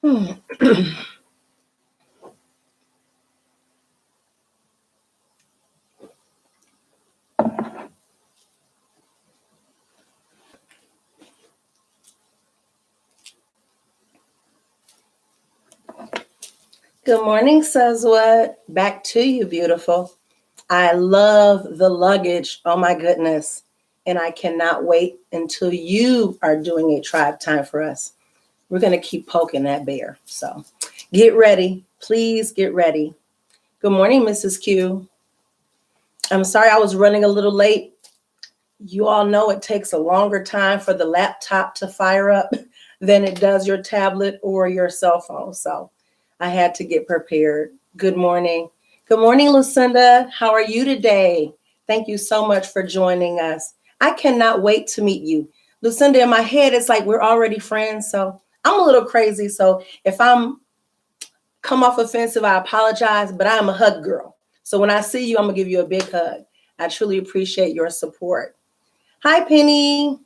Good morning, Sazwa. Back to you, beautiful. I love the luggage. Oh my goodness. And I cannot wait until you are doing a tribe time for us. We're going to keep poking that bear. So get ready. Please get ready. Good morning, Mrs. Q. I'm sorry I was running a little late. You all know it takes a longer time for the laptop to fire up than it does your tablet or your cell phone. So I had to get prepared. Good morning. Good morning, Lucinda. How are you today? Thank you so much for joining us. I cannot wait to meet you. Lucinda, in my head, it's like we're already friends. So I'm a little crazy. So if I'm come off offensive, I apologize, but I'm a hug girl. So when I see you, I'm gonna give you a big hug. I truly appreciate your support. Hi, Penny.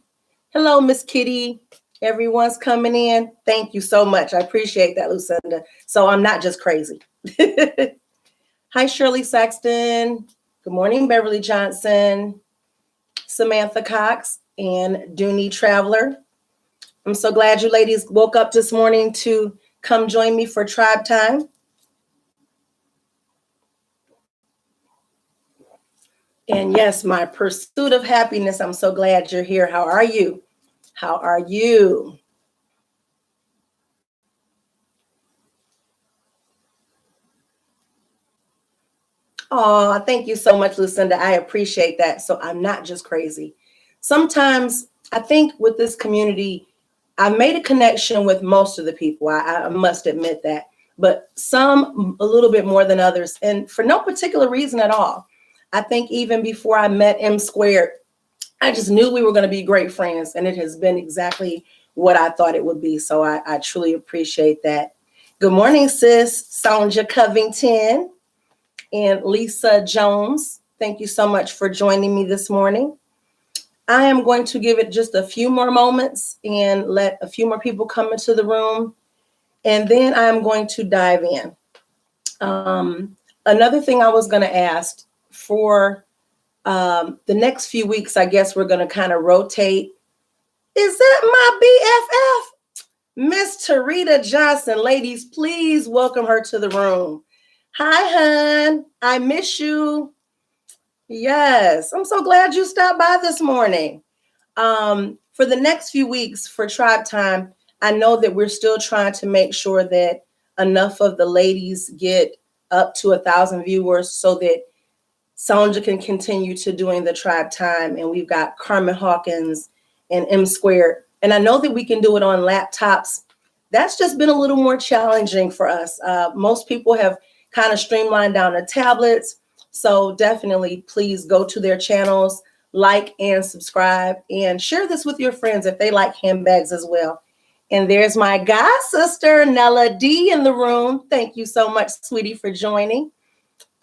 Hello, Miss Kitty. Everyone's coming in. Thank you so much. I appreciate that, Lucinda. So I'm not just crazy. Hi, Shirley Saxton. Good morning, Beverly Johnson, Samantha Cox, and Dooney Traveler. I'm so glad you ladies woke up this morning to come join me for Tribe Time. And yes, my pursuit of happiness. I'm so glad you're here. How are you? How are you? Oh, thank you so much, Lucinda. I appreciate that. So I'm not just crazy. Sometimes I think with this community, I've made a connection with most of the people. I must admit that, but some a little bit more than others, and for no particular reason at all. I think even before I met M Squared, I just knew we were going to be great friends, and it has been exactly what I thought it would be. So I truly appreciate that. Good morning, sis, Sonja Covington and Lisa Jones. Thank you so much for joining me this morning. I am going to give it just a few more moments and let a few more people come into the room, and then I'm going to dive in. Another thing I was going to ask for the next few weeks, I guess we're going to kind of rotate. Is that my BFF? Miss Tarita Johnson. Ladies, please welcome her to the room. Hi, hon. I miss you. Yes, I'm so glad you stopped by this morning. For the next few weeks for Tribe Time, I know that we're still trying to make sure that enough of the ladies get up to 1,000 viewers so that Sonja can continue to doing the Tribe Time. And we've got Carmen Hawkins and M Squared. And I know that we can do it on laptops. That's just been a little more challenging for us. Most people have kind of streamlined down to tablets. So definitely, please go to their channels, like and subscribe, and share this with your friends if they like handbags as well. And there's my god sister, Nella D, in the room. Thank you so much, sweetie, for joining.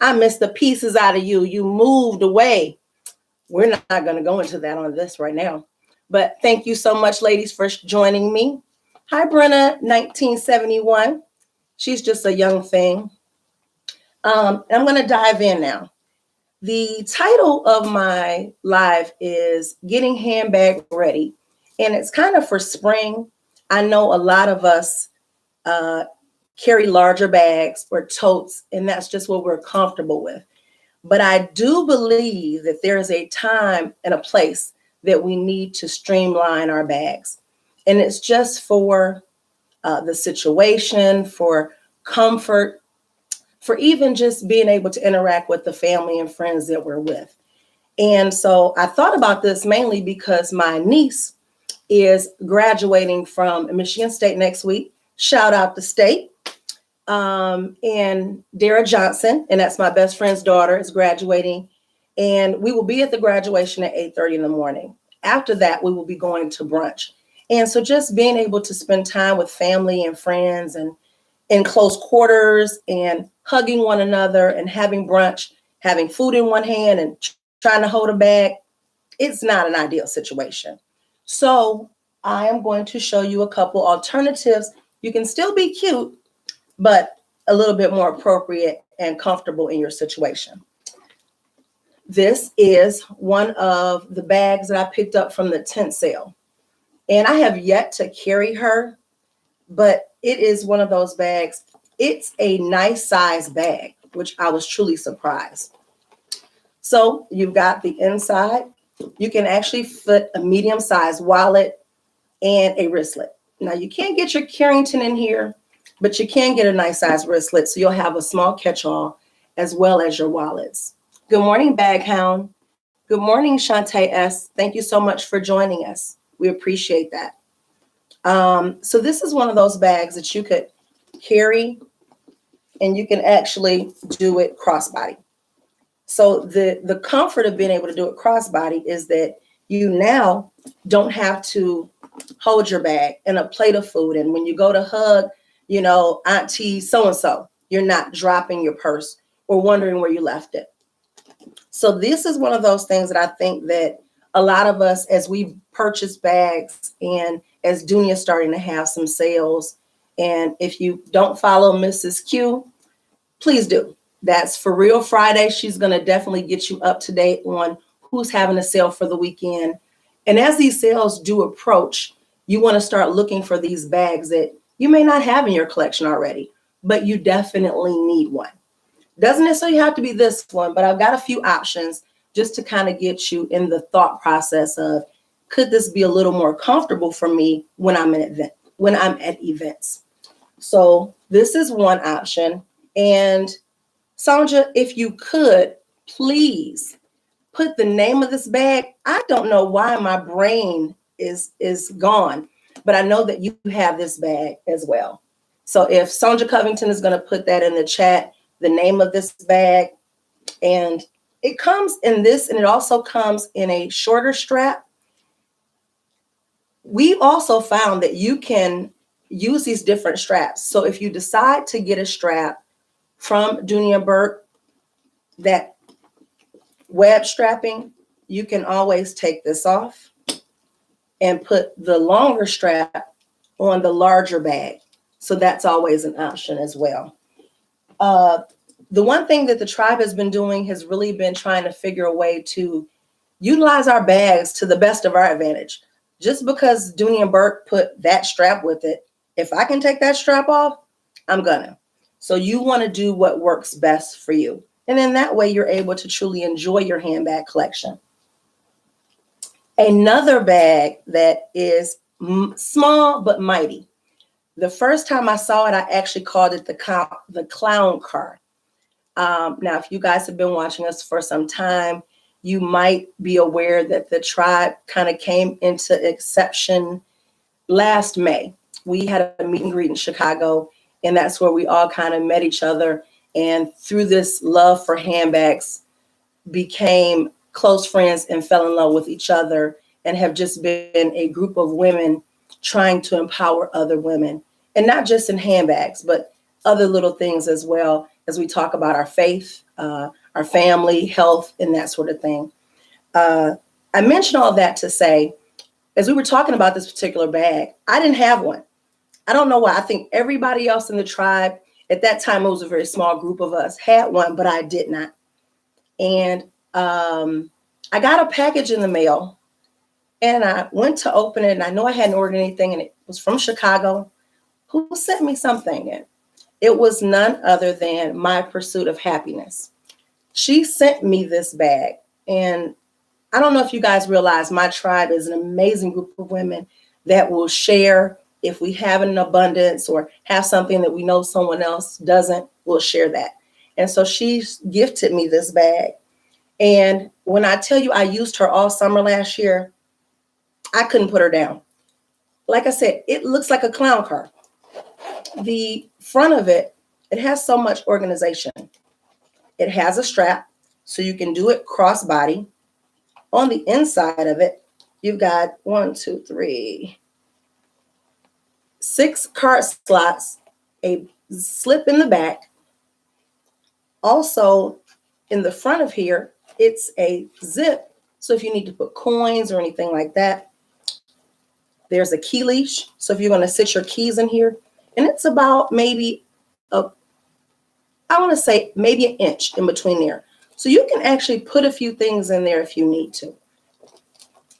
I missed the pieces out of you. You moved away. We're not going to go into that on this right now. But thank you so much, ladies, for joining me. Hi, Brenna, 1971. She's just a young thing. I'm going to dive in now. The title of my live is Getting Handbag Ready, and it's kind of for spring. I know a lot of us carry larger bags or totes, and that's just what we're comfortable with. But I do believe that there is a time and a place that we need to streamline our bags. And it's just for the situation, for comfort, for even just being able to interact with the family and friends that we're with. And so I thought about this mainly because my niece is graduating from Michigan State next week. Shout out the state. And Dara Johnson, and that's my best friend's daughter, is graduating. And we will be at the graduation at 8:30 in the morning. After that, we will be going to brunch. And so just being able to spend time with family and friends and in close quarters and hugging one another and having brunch, having food in one hand and trying to hold a bag, it's not an ideal situation. So I am going to show you a couple alternatives You can still be cute, but a little bit more appropriate and comfortable in your situation. This is one of the bags that I picked up from the tent sale. And I have yet to carry her, but it is one of those bags. It's a nice size bag, which I was truly surprised. So you've got the inside. You can actually fit a medium-sized wallet and a wristlet. Now you can't get your Carrington in here, but you can get a nice size wristlet. So you'll have a small catch-all as well as your wallets. Good morning, Bag Hound. Good morning, Shantae S. Thank you so much for joining us. We appreciate that. So this is one of those bags that you could carry, and you can actually do it crossbody. So the comfort of being able to do it crossbody is that you now don't have to hold your bag and a plate of food. And when you go to hug, Auntie so-and-so, you're not dropping your purse or wondering where you left it. So this is one of those things that I think that a lot of us, as we purchase bags and as Dunia's starting to have some sales, and if you don't follow Mrs. Q, please do. That's For Real Friday. She's going to definitely get you up to date on who's having a sale for the weekend. And as these sales do approach, you want to start looking for these bags that you may not have in your collection already, but you definitely need one. Doesn't necessarily have to be this one, but I've got a few options just to kind of get you in the thought process of, could this be a little more comfortable for me when I'm at events? So this is one option. And Sandra, if you could, please put the name of this bag. I don't know why my brain is gone, but I know that you have this bag as well. So if Sandra Covington is going to put that in the chat, the name of this bag, and it comes in this, and it also comes in a shorter strap. We also found that you can use these different straps. So if you decide to get a strap from Dunia Burke, that web strapping, you can always take this off and put the longer strap on the larger bag. So that's always an option as well. The one thing that the tribe has been doing has really been trying to figure a way to utilize our bags to the best of our advantage. Just because Dunia Burke put that strap with it, if I can take that strap off, I'm gonna. So you want to do what works best for you. And then that way you're able to truly enjoy your handbag collection. Another bag that is small but mighty. The first time I saw it, I actually called it the clown car. Now, if you guys have been watching us for some time, you might be aware that the tribe kind of came into exception last May. We had a meet and greet in Chicago, and that's where we all kind of met each other. And through this love for handbags, became close friends and fell in love with each other, and have just been a group of women trying to empower other women. And not just in handbags, but other little things as well, as we talk about our faith, our family, health, and that sort of thing. I mentioned all that to say, as we were talking about this particular bag, I didn't have one. I don't know why. I think everybody else in the tribe, at that time, it was a very small group of us, had one, but I did not. And I got a package in the mail, and I went to open it, and I know I hadn't ordered anything, and it was from Chicago. Who sent me something? And it was none other than My Pursuit of Happiness. She sent me this bag, and I don't know if you guys realize my tribe is an amazing group of women that will share. If we have an abundance or have something that we know someone else doesn't, we'll share that. And so she gifted me this bag. And when I tell you I used her all summer last year, I couldn't put her down. Like I said, it looks like a clown car. The front of it, it has so much organization. It has a strap, so you can do it crossbody. On the inside of it, you've got 6 card slots, a slip in the back. Also, in the front of here, it's a zip. So if you need to put coins or anything like that, there's a key leash. So if you're going to sit your keys in here, And it's about maybe I want to say maybe an inch in between there. So you can actually put a few things in there if you need to.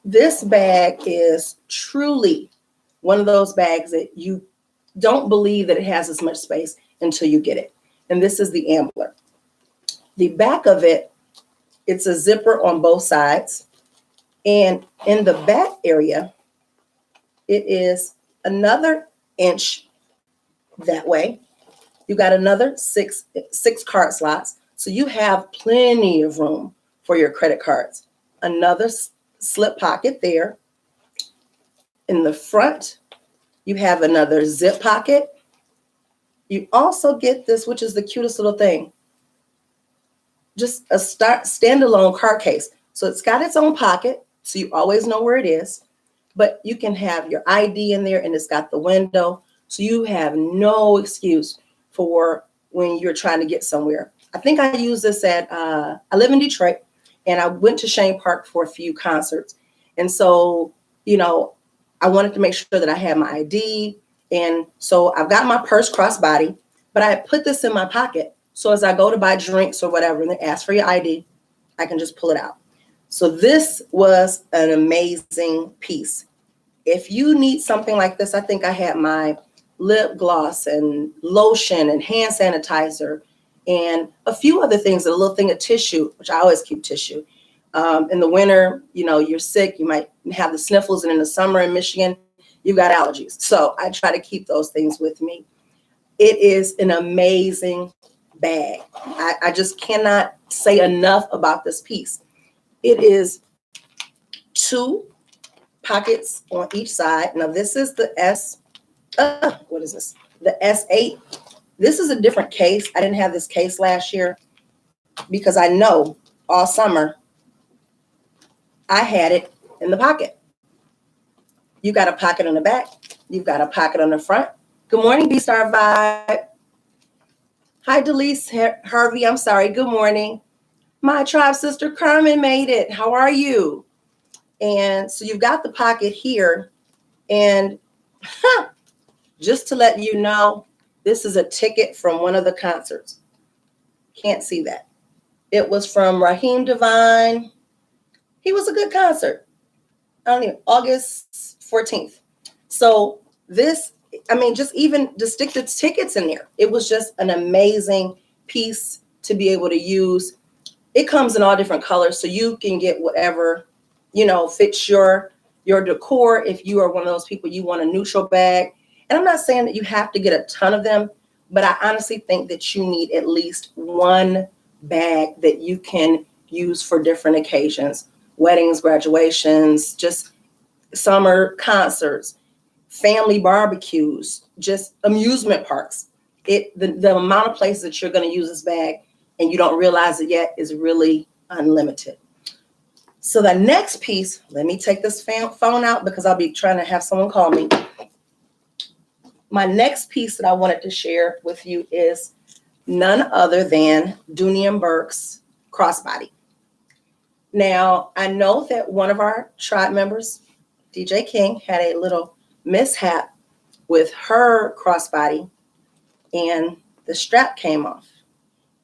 This bag is truly one of those bags that you don't believe that it has as much space until you get it. And this is the Ambler. The back of it, it's a zipper on both sides. And in the back area, it is another inch that way. You got another six card slots. So you have plenty of room for your credit cards. Another slip pocket there. In the front, you have another zip pocket. You also get this, which is the cutest little thing. Just a standalone card case. So it's got its own pocket, so you always know where it is. But you can have your ID in there, and it's got the window. So you have no excuse for when you're trying to get somewhere. I think I use this at, I live in Detroit, and I went to Shane Park for a few concerts. And so, you know, I wanted to make sure that I had my ID. And so I've got my purse crossbody, but I put this in my pocket. So as I go to buy drinks or whatever, and they ask for your ID, I can just pull it out. So this was an amazing piece. If you need something like this, I think I had my lip gloss and lotion and hand sanitizer and a few other things, a little thing of tissue, which I always keep tissue. In the winter, you know, you're sick, you might have the sniffles, and in the summer in Michigan, you've got allergies. So I try to keep those things with me. It is an amazing bag. I just cannot say enough about this piece. It is 2 pockets on each side. Now this is the what is this? The S8. This is a different case. I didn't have this case last year because I know all summer I had it in the pocket. You got a pocket on the back. You've got a pocket on the front. Good morning, B-Star Vibe. Hi, Delise Harvey. I'm sorry. Good morning. My tribe sister Carmen made it. How are you? And so you've got the pocket here. And just to let you know, this is a ticket from one of the concerts. Can't see that. It was from Raheem Devine. He was a good concert. I don't know, August 14th. So this, I mean, just stick the tickets in there. It was just an amazing piece to be able to use. It comes in all different colors, so you can get whatever, you know, fits your decor. If you are one of those people, you want a neutral bag. And I'm not saying that you have to get a ton of them, but I honestly think that you need at least one bag that you can use for different occasions. Weddings, graduations, just summer concerts, family barbecues, just amusement parks. The amount of places that you're going to use this bag and you don't realize it yet is really unlimited. So the next piece, let me take this phone out because I'll be trying to have someone call me. My next piece that I wanted to share with you is none other than Dooney & Bourke's crossbody. Now, I know that one of our tribe members, DJ King, had a little mishap with her crossbody and the strap came off.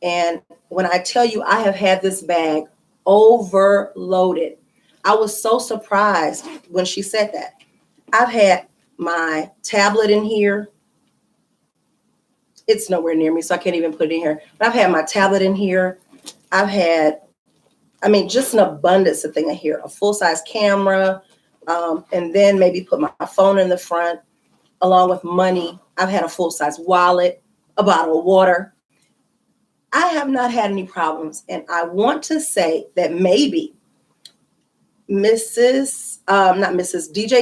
And when I tell you I have had this bag overloaded, I was so surprised when she said that. I've had my tablet in here. It's nowhere near me, so I can't even put it in here. But I've had my tablet in here. I've had, just an abundance of things in here, a full-size camera, and then maybe put my phone in the front, along with money. I've had a full-size wallet, a bottle of water. I have not had any problems, and I want to say that maybe DJ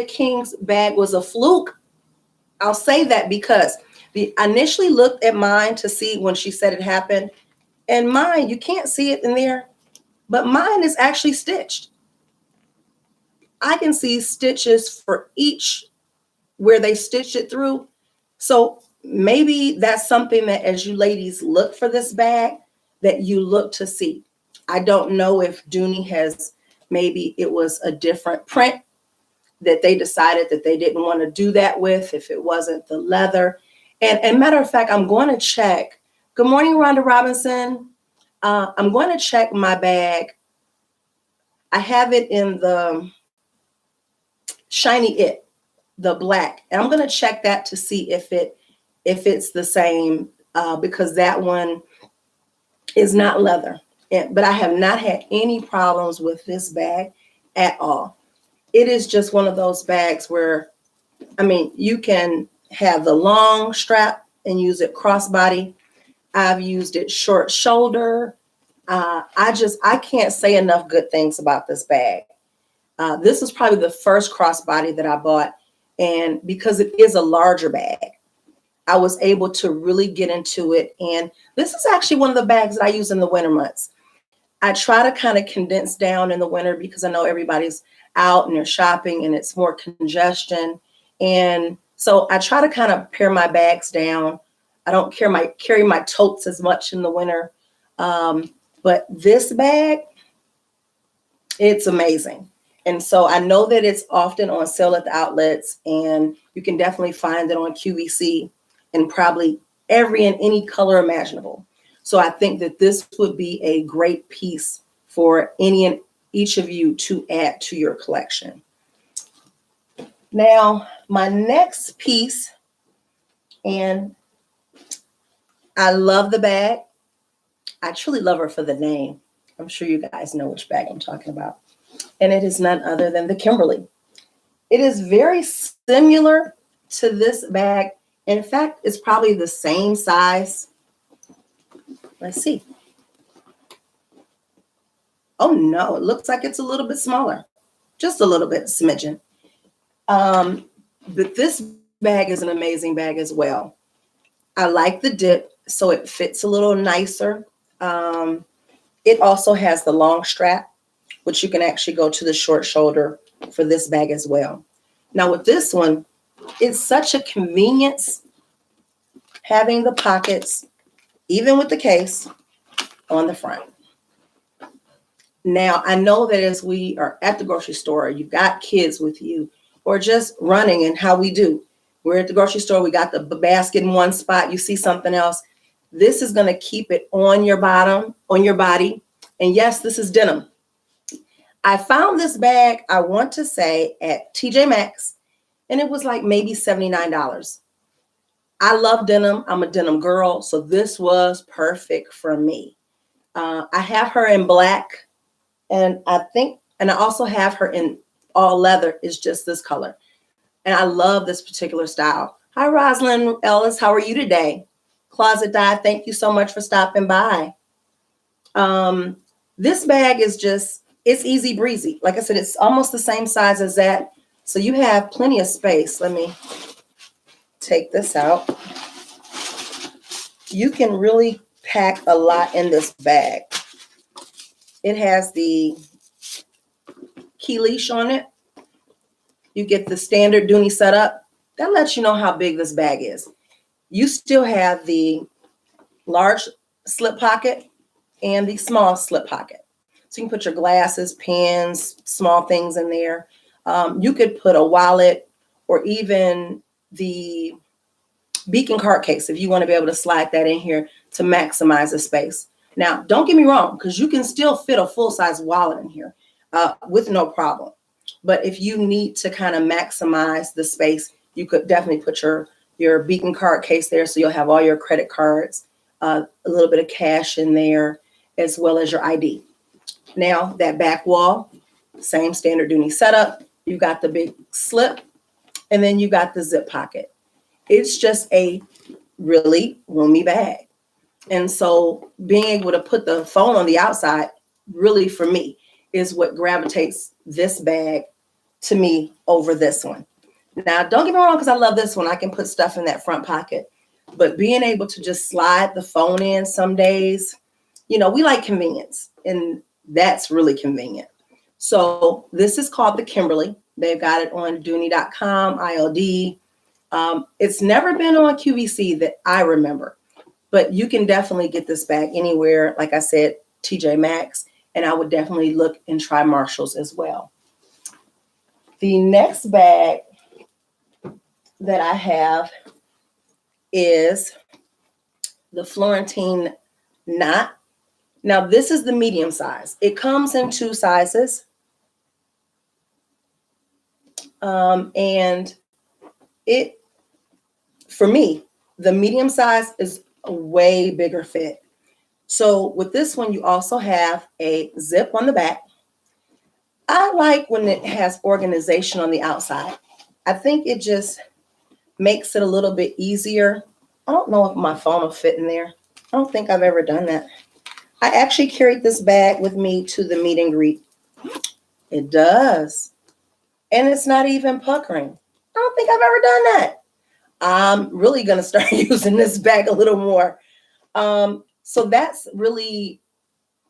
King's bag was a fluke. I'll say that because I initially looked at mine to see when she said it happened, and mine, you can't see it in there, but mine is actually stitched. I can see stitches for each where they stitched it through. So maybe that's something that as you ladies look for this bag, that you look to see. I don't know if Dooney has, maybe it was a different print that they decided that they didn't want to do that with, if it wasn't the leather. And matter of fact, I'm going to check. Good morning, Rhonda Robinson. I'm going to check my bag. I have it in the Shiny It, the black. And I'm going to check that to see if it's the same, because that one is not leather. But I have not had any problems with this bag at all. It is just one of those bags where, I mean, you can have the long strap and use it crossbody. I've used it short shoulder. I can't say enough good things about this bag. This is probably the first crossbody that I bought. And because it is a larger bag, I was able to really get into it. And this is actually one of the bags that I use in the winter months. I try to kind of condense down in the winter because I know everybody's out and they're shopping and it's more congestion. And so I try to kind of pare my bags down. I don't carry my totes as much in the winter. But this bag, it's amazing. And so I know that it's often on sale at the outlets, and you can definitely find it on QVC in probably every and any color imaginable. So I think that this would be a great piece for any and each of you to add to your collection. Now, my next piece, and I love the bag. I truly love her for the name. I'm sure you guys know which bag I'm talking about. And it is none other than the Kimberly. It is very similar to this bag. In fact, it's probably the same size. Let's see. Oh no, it looks like it's a little bit smaller. Just a little bit, smidgen. But this bag is an amazing bag as well. I like the dip, so it fits a little nicer. It also has the long strap, which you can actually go to the short shoulder for this bag as well. Now with this one, it's such a convenience having the pockets, even with the case, on the front. Now, I know that as we are at the grocery store, you've got kids with you, or just running, and how we do. We're at the grocery store, we got the basket in one spot, you see something else. This is going to keep it on your bottom, on your body. And yes, this is denim. I found this bag, I want to say, at TJ Maxx, and it was like maybe $79. I love denim. I'm a denim girl, so this was perfect for me. I have her in black, and I also have her in all leather. Is just this color. And I love this particular style. Hi, Rosalind Ellis. How are you today? Closet Dive, thank you so much for stopping by. This bag is just, it's easy breezy. Like I said, it's almost the same size as that. So you have plenty of space. Let me take this out. You can really pack a lot in this bag. It has the key leash on it. You get the standard Dooney setup. That lets you know how big this bag is. You still have the large slip pocket and the small slip pocket. So you can put your glasses, pens, small things in there. You could put a wallet or even the beacon card case if you want to be able to slide that in here to maximize the space. Now, don't get me wrong, because you can still fit a full-size wallet in here with no problem. But if you need to kind of maximize the space, you could definitely put your beacon card case there, so you'll have all your credit cards, a little bit of cash in there, as well as your ID. Now, that back wall, same standard Dooney setup. You got the big slip, and then you got the zip pocket. It's just a really roomy bag. And so being able to put the phone on the outside, really for me, is what gravitates this bag to me over this one. Now, don't get me wrong, because I love this one. I can put stuff in that front pocket. But being able to just slide the phone in some days, you know, we like convenience, and that's really convenient. So this is called the Kimberly. They've got it on Dooney.com, ILD. It's never been on QVC that I remember, but you can definitely get this bag anywhere. Like I said, TJ Maxx, and I would definitely look and try Marshalls as well. The next bag that I have is the Florentine knot. Now, this is the medium size. It comes in 2 sizes. And it, for me, the medium size is a way bigger fit. So with this one, you also have a zip on the back. I like when it has organization on the outside. I think it just makes it a little bit easier. I don't know if my phone will fit in there. I don't think I've ever done that. I actually carried this bag with me to the meet and greet. It does. And it's not even puckering. I don't think I've ever done that. I'm really going to start using this bag a little more. So that's really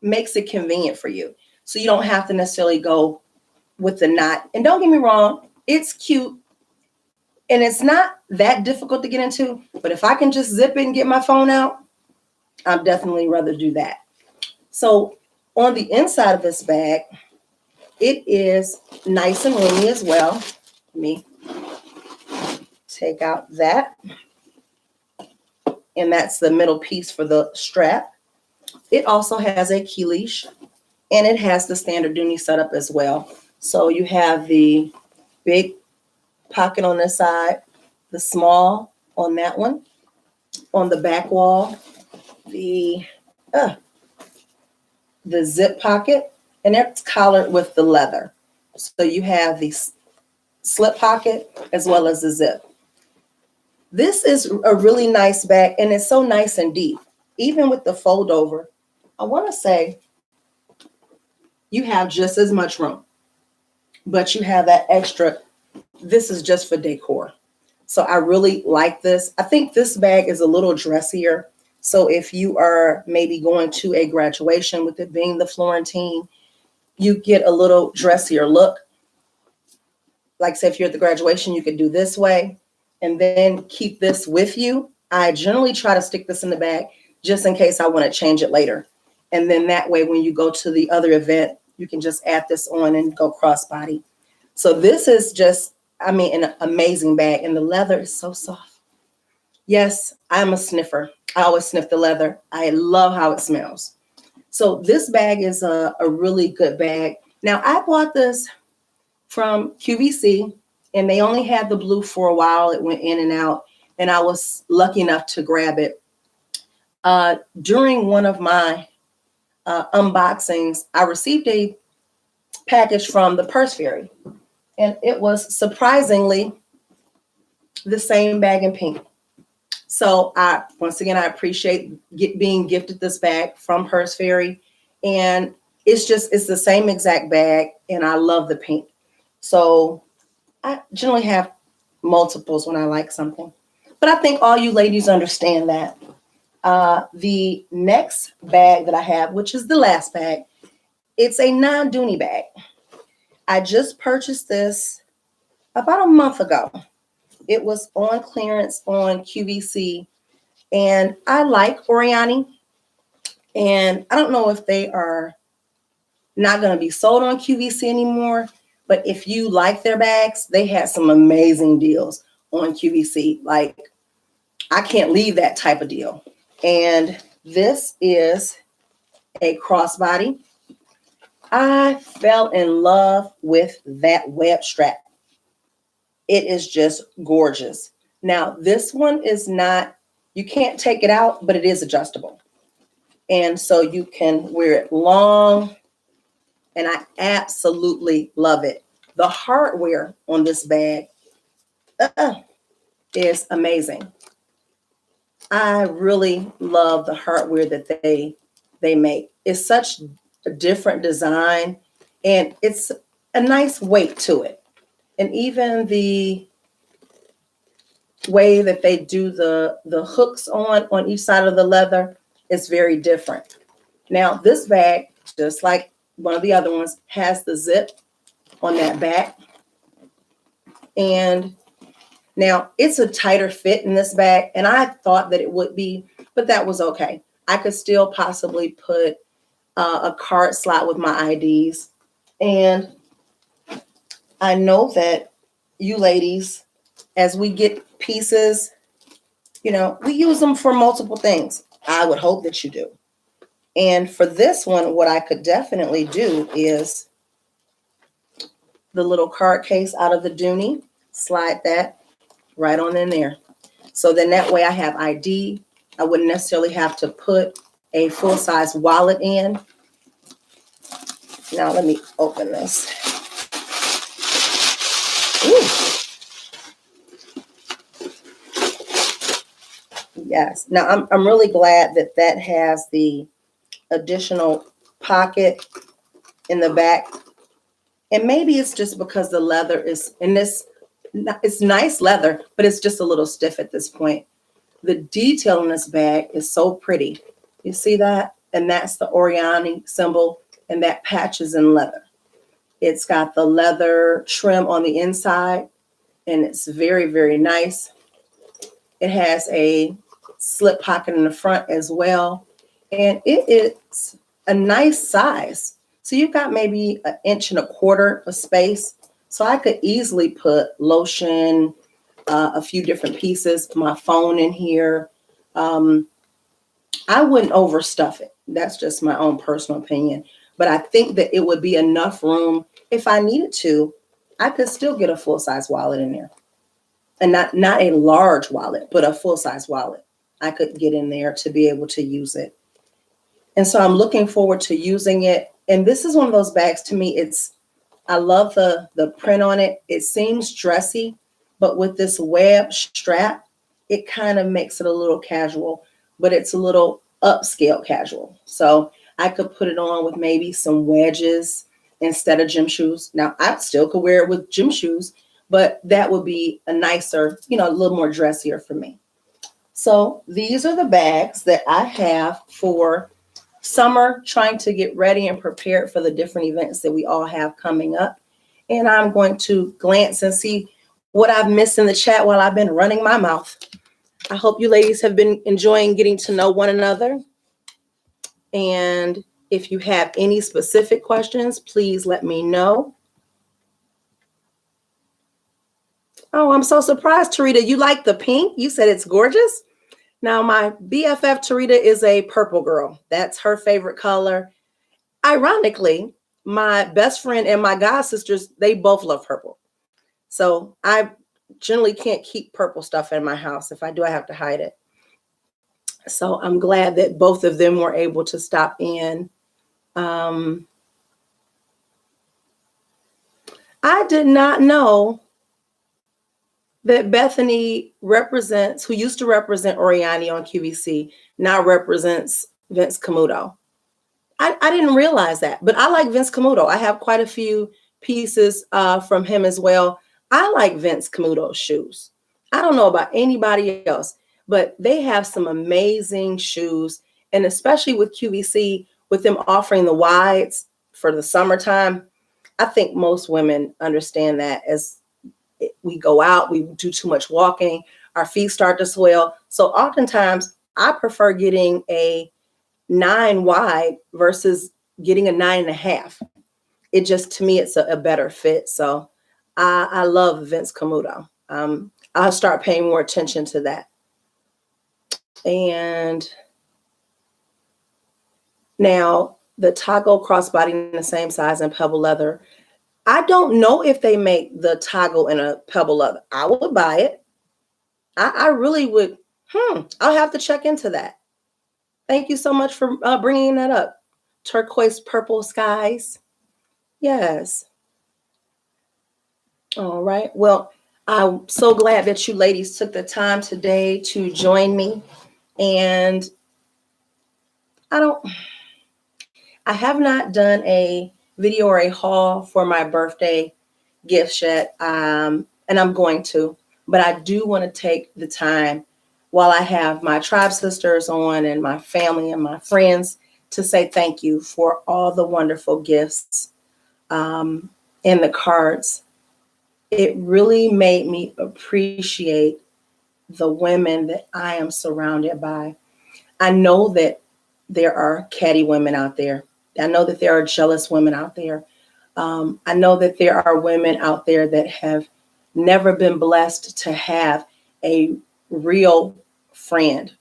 makes it convenient for you. So you don't have to necessarily go with the knot. And don't get me wrong, it's cute. And it's not that difficult to get into. But if I can just zip it and get my phone out, I'd definitely rather do that. So on the inside of this bag, it is nice and roomy as well. Let me take out that. And that's the middle piece for the strap. It also has a key leash, and it has the standard Dooney setup as well. So you have the big pocket on this side, the small on that one. On the back wall, the zip pocket, and it's collared with the leather. So you have the slip pocket as well as the zip. This is a really nice bag, and it's so nice and deep. Even with the fold over, I want to say you have just as much room, but you have that extra. This is just for decor. So I really like this. I think this bag is a little dressier. So if you are maybe going to a graduation with it being the Florentine, you get a little dressier look. Like say if you're at the graduation, you could do this way and then keep this with you. I generally try to stick this in the bag just in case I want to change it later. And then that way, when you go to the other event, you can just add this on and go crossbody. So this is just, an amazing bag. And the leather is so soft. Yes, I'm a sniffer. I always sniff the leather. I love how it smells. So this bag is a really good bag. Now, I bought this from QVC, and they only had the blue for a while. It went in and out, and I was lucky enough to grab it. During one of my unboxings, I received a package from the Purse Fairy, and it was surprisingly the same bag in pink. So once again, I appreciate being gifted this bag from Purse Fairy, and it's the same exact bag, and I love the pink. So I generally have multiples when I like something, but I think all you ladies understand that. The next bag that I have, which is the last bag, it's a non-Dooney bag. I just purchased this about a month ago. It was on clearance on QVC, and I like Oriani, and I don't know if they are not going to be sold on QVC anymore, but if you like their bags, they had some amazing deals on QVC. Like, I can't leave that type of deal. And this is a crossbody. I fell in love with that web strap. It is just gorgeous. Now, this one is not, you can't take it out, but it is adjustable. And so you can wear it long, and I absolutely love it. The hardware on this bag is amazing. I really love the hardware that they make. It's such a different design, and it's a nice weight to it. And even the way that they do the hooks on each side of the leather is very different. Now, this bag, just like one of the other ones, has the zip on that back. And now it's a tighter fit in this bag, and I thought that it would be, but that was okay. I could still possibly put a card slot with my IDs. And I know that you ladies, as we get pieces, We use them for multiple things. I would hope that you do. And for this one, what I could definitely do is the little card case out of the Dooney, slide that right on in there. So then that way I have ID. I wouldn't necessarily have to put a full-size wallet in. Now let me open this. Ooh. Yes. Now I'm really glad that that has the additional pocket in the back. And maybe it's just because the leather is in this, it's nice leather, but it's just a little stiff at this point. The detail in this bag is so pretty. You see that? And that's the Oriani symbol, and that patch is in leather. It's got the leather trim on the inside, and it's very, very nice. It has a slip pocket in the front as well, and it is a nice size. So you've got maybe 1.25 inches of space. So I could easily put lotion, a few different pieces, my phone in here. I wouldn't overstuff it. That's just my own personal opinion. But I think that it would be enough room. If I needed to, I could still get a full-size wallet in there. And not a large wallet, but a full-size wallet. I could get in there to be able to use it. And so I'm looking forward to using it. And this is one of those bags, to me, I love the print on it. It seems dressy, but with this web strap, it kind of makes it a little casual, but it's a little upscale casual. So I could put it on with maybe some wedges instead of gym shoes. Now, I still could wear it with gym shoes, but that would be a nicer, a little more dressier for me. So these are the bags that I have for summer, trying to get ready and prepared for the different events that we all have coming up. And I'm going to glance and see what I've missed in the chat while I've been running my mouth. I hope you ladies have been enjoying getting to know one another. And if you have any specific questions, please let me know. Oh, I'm so surprised, Tarita. You like the pink? You said it's gorgeous. Now, my BFF, Tarita, is a purple girl. That's her favorite color. Ironically, my best friend and my god sisters, they both love purple. So I generally can't keep purple stuff in my house. If I do, I have to hide it. So I'm glad that both of them were able to stop in. I did not know that Bethany represents, who used to represent Oriani on QVC, now represents Vince Camuto. I didn't realize that, but I like Vince Camuto. I have quite a few pieces from him as well. I like Vince Camuto's shoes. I don't know about anybody else, but they have some amazing shoes. And especially with QVC, with them offering the wides for the summertime, I think most women understand that as we go out, we do too much walking, our feet start to swell. So oftentimes I prefer getting a 9 wide versus getting a 9.5. It just, to me, it's a better fit. So I love Vince Camuto. I'll start paying more attention to that. And now the toggle crossbody in the same size in pebble leather. I don't know if they make the toggle in a pebble leather. I would buy it. I really would. I'll have to check into that. Thank you so much for bringing that up. Turquoise purple skies. Yes. All right. Well, I'm so glad that you ladies took the time today to join me. And I have not done a video or a haul for my birthday gifts yet. And I'm going to, but I do want to take the time while I have my tribe sisters on and my family and my friends to say thank you for all the wonderful gifts and the cards. It really made me appreciate the women that I am surrounded by. I know that there are catty women out there. I know that there are jealous women out there. I know that there are women out there that have never been blessed to have a real friend.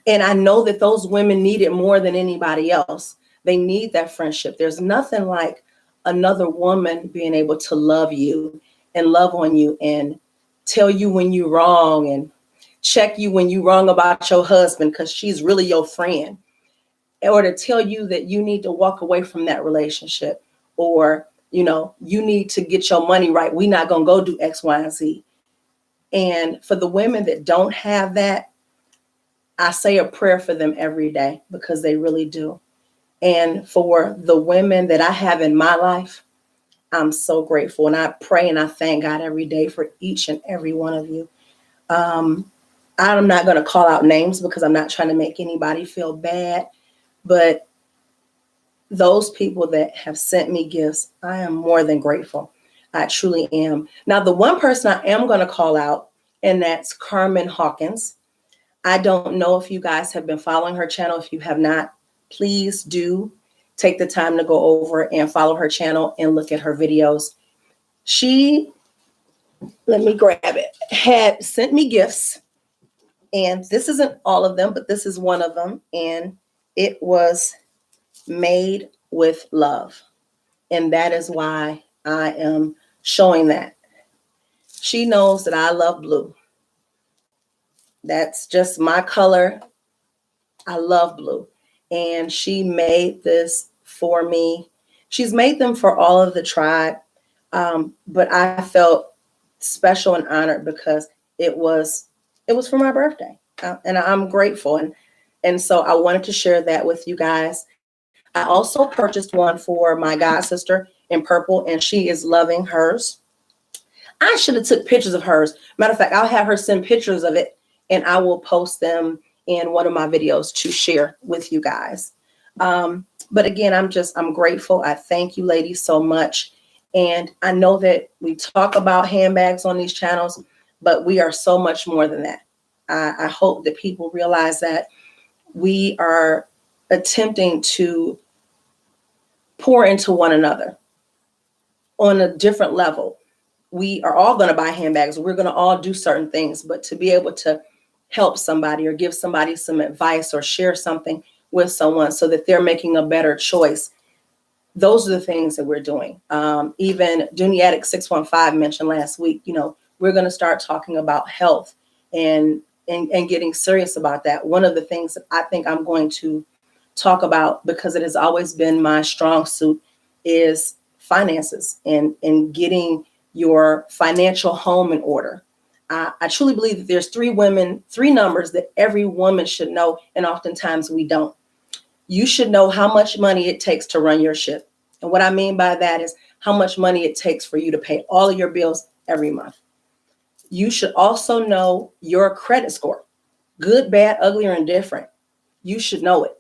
And I know that those women need it more than anybody else. They need that friendship. There's nothing like another woman being able to love you and love on you and tell you when you're wrong and check you when you're wrong about your husband because she's really your friend, or to tell you that you need to walk away from that relationship, or, you know, you need to get your money right. We're not going to go do X, Y, and Z. And for the women that don't have that, I say a prayer for them every day because they really do. And for the women that I have in my life, I'm so grateful. And I pray and I thank God every day for each and every one of you. I'm not going to call out names because I'm not trying to make anybody feel bad. But those people that have sent me gifts, I am more than grateful. I truly am. Now, the one person I am going to call out, and that's Carmen Hawkins. I don't know if you guys have been following her channel. If you have not, please do take the time to go over and follow her channel and look at her videos. She, let me grab it, had sent me gifts. And this isn't all of them, but this is one of them. And it was made with love. And that is why I am showing that. She knows that I love blue. That's just my color. I love blue. And she made this for me. She's made them for all of the tribe. But I felt special and honored because it was for my birthday. And I'm grateful. And so I wanted to share that with you guys. I also purchased one for my god sister in purple, and she is loving hers. I should have took pictures of hers. Matter of fact, I'll have her send pictures of it, and I will post them in one of my videos to share with you guys. But again, I'm grateful. I thank you, ladies, so much. And I know that we talk about handbags on these channels, but we are so much more than that. I hope that people realize that we are attempting to pour into one another on a different level. We are all going to buy handbags. We're going to all do certain things, but to be able to help somebody or give somebody some advice or share something with someone so that they're making a better choice, those are the things that we're doing. Even Duniatic 615 mentioned last week, you know, we're going to start talking about health and getting serious about that. One of the things that I think I'm going to talk about, because it has always been my strong suit, is finances and getting your financial home in order. I truly believe that there's three numbers that every woman should know, and oftentimes we don't. You should know how much money it takes to run your ship. And what I mean by that is how much money it takes for you to pay all of your bills every month. You should also know your credit score, good, bad, ugly, or indifferent. You should know it.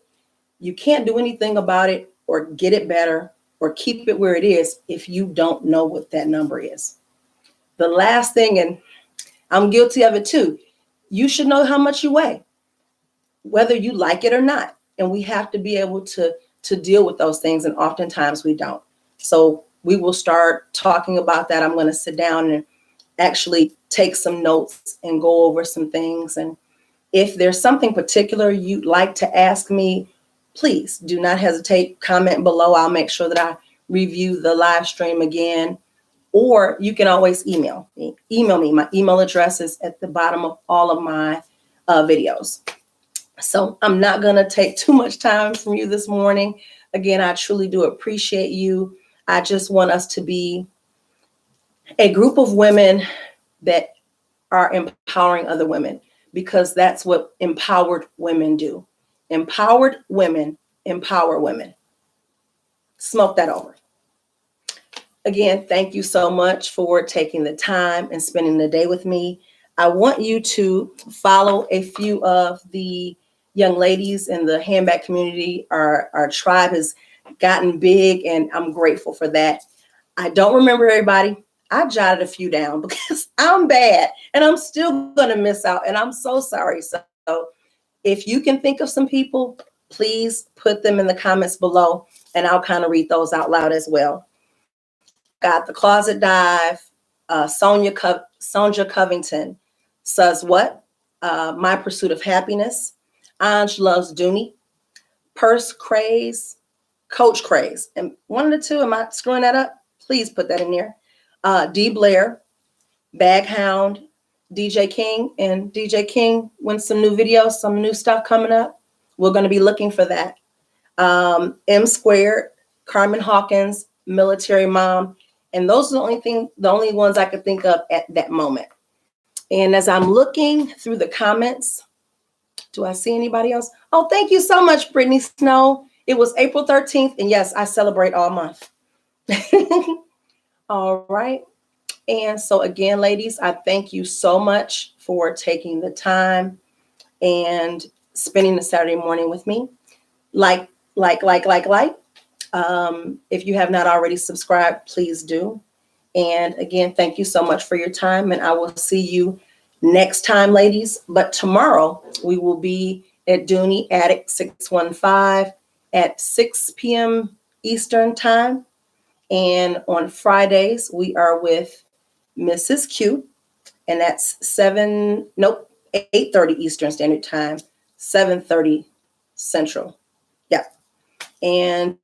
You can't do anything about it or get it better or keep it where it is if you don't know what that number is. The last thing, and I'm guilty of it too, you should know how much you weigh, whether you like it or not. And we have to be able to deal with those things, and oftentimes we don't. So we will start talking about that. I'm going to sit down and actually take some notes and go over some things. And if there's something particular you'd like to ask me, please do not hesitate. Comment below. I'll make sure that I review the live stream again. Or you can always email me. My email address is at the bottom of all of my videos. So I'm not going to take too much time from you this morning. Again, I truly do appreciate you. I just want us to be a group of women that are empowering other women, because that's what empowered women do. Empowered women empower women. Smoke that over. Again, thank you so much for taking the time and spending the day with me. I want you to follow a few of the young ladies in the handbag community. Our tribe has gotten big, and I'm grateful for that. I don't remember everybody. I jotted a few down because I'm bad and I'm still going to miss out, and I'm so sorry. So if you can think of some people, please put them in the comments below, and I'll kind of read those out loud as well. Got the Closet Dive, Sonja Covington says what? My Pursuit of Happiness, Ange Loves Dooney, Purse Craze, Coach Craze. And one of the two, am I screwing that up? Please put that in there. D. Blair, Bag Hound, DJ King. And DJ King, when some new videos, some new stuff coming up, we're going to be looking for that. M Squared, Carmen Hawkins, Military Mom. And those are the only ones I could think of at that moment. And as I'm looking through the comments, do I see anybody else? Oh, thank you so much, Brittany Snow. It was April 13th. And yes, I celebrate all month. All right. And so again, ladies, I thank you so much for taking the time and spending the Saturday morning with me. Like. If you have not already subscribed, please do. And again, thank you so much for your time. And I will see you next time, ladies. But tomorrow we will be at Dooney Attic 615 at 6 p.m. Eastern time. And on Fridays, we are with Mrs. Q. And that's 8:30 Eastern Standard Time, 7:30 Central. Yeah. And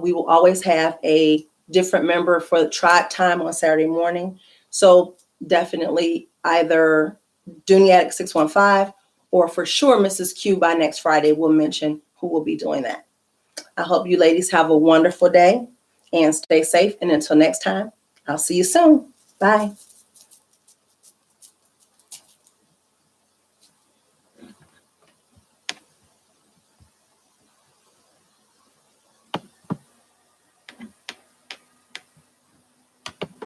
we will always have a different member for the tribe time on Saturday morning. So definitely either Dooney Attic 615 or for sure Mrs. Q by next Friday will mention who will be doing that. I hope you ladies have a wonderful day and stay safe. And until next time, I'll see you soon. Bye.